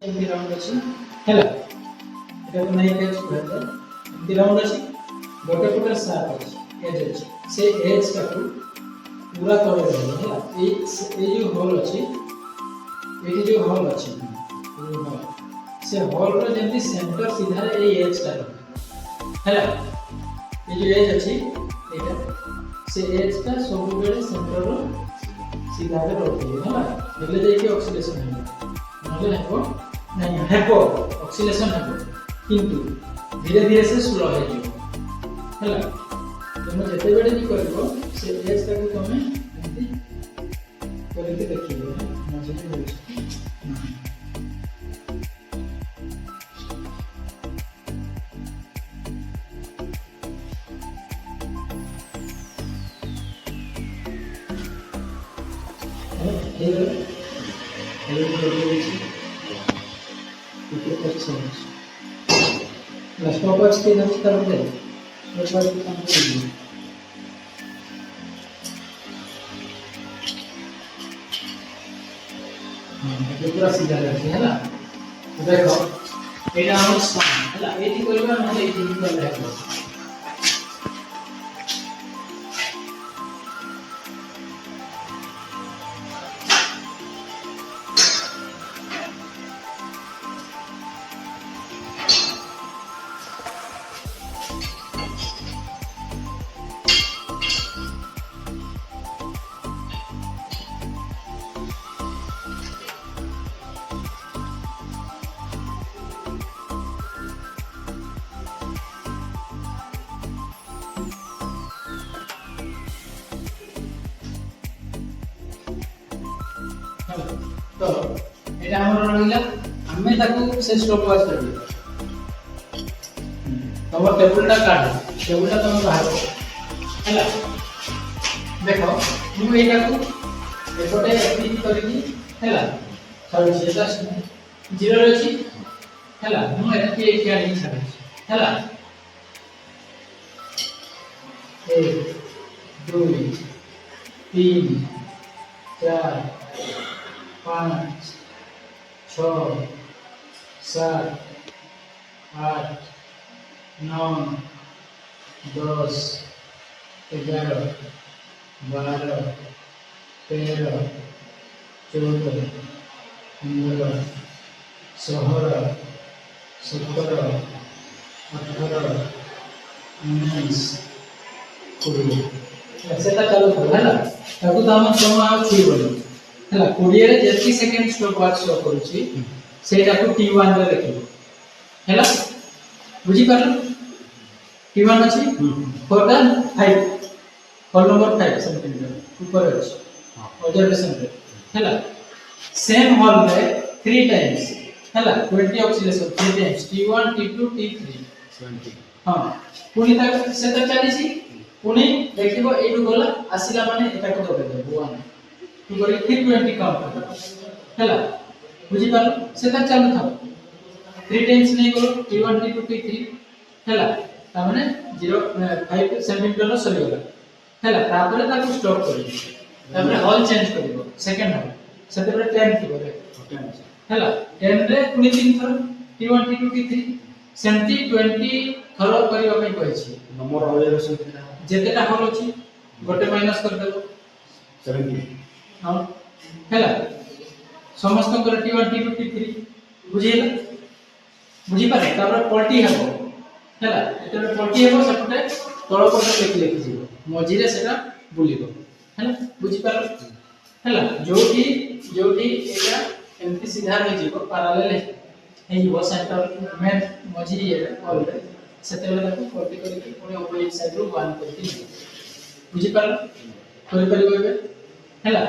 एमती राउंड अछि हैला एटा को नहीं कैच करते एमती राउंड अछि गोटे पटे सात अछि एज अछि से एज का पूरा तळे रहले हैला ए जो होल अछि एटी जो होल अछि से होल रो जेंती सेंटर सीधा ए एज का हैला ए जो एज अछि एटा से एज का सब बेले सेंटर रो सीधा रे रहते हैला એટલે जे कि ऑक्सीडेशन है नले हेको नहीं हेको ऑक्सीडेशन हेको किंतु धीरे धीरे से स्लो हो जाए हैला तुम जते बेले भी करबो से एज तक तुम एंती करके देखिबो मजे में होई हेलो स्टॉपवॉच के नाम से कर दे एक बार काम कर दीजिए ये पूरा सीधा रहते है ना देखो एटा हम स्पान है ना एटी करबा नले एटी कर रहबो तो एटा हमर रहिला हमें ताकू से स्टॉप वॉच करबी तम टेबुलटा काढ टेबुलटा तम बाहर हैला देखो मु एटा को एपटे एक्टिव करकी हैला सब सेटा 0 रे अछि हैला मु एटा के एक आनी छाडे हैला 1 2 3 4 5 6 7 8 9 10 11 12 13 14 15 16 17 18 19 20 सेटा चालू कर हैला ताकू तो हम सम आ छी बोली हैला 20 रे जेती सेकंड स्टॉप वॉच शो करूची सेटा को T1 रे लिखिबो हैला बुझी परलो T1 अछि for the 5 hole number 5 centimetre ऊपर अछि ऑब्जर्वेशन रे हैला सेम होल रे 3 टाइम्स हैला 20 oscillation 3 times T1 T2 T3 20 हां पुनी तक से तक चलीसी पुनी देखिबो एटु गला आसिला माने एटा को दबे 1 तू करे फिर 20 काउंट कर हैला बुझी पालो सेटा चालू था 3 टाइम्स नहीं करो T1 T2 T3 हैला ता माने 0.5 सेंटीमीटर सरी गला हैला तापर ताको स्टॉप करी तापर हॉल चेंज करिवो सेकंड हॉल सेते पर 10 की बोले 10 हैला 10 रे पुनी 3 थर T1 T2 T3 सेंटी 20 थर करिवा पई कहै छी नंबर ऑब्जर्वेशन जेतेटा हॉल अछि गोटे माइनस कर देबो 70 हां हैला समस्त कर T1 T2 T3 बुझिला बुझी पारे तापर पलटी हबो हैला एतरे पलटी हबो सपटे तळ पटे लिखि जीवो मझिरे सेटा बुलिबो हैला बुझी पारो हैला जोठी एटा एमती सीधा रे जीवो पैरेलल हे जीवो सेंटर में मझि ये ऑल रे सेते बेला ताको पलटी करके पुणी अपोजिट साइड रो 1 करके बुझी पारो करि परिबो हैला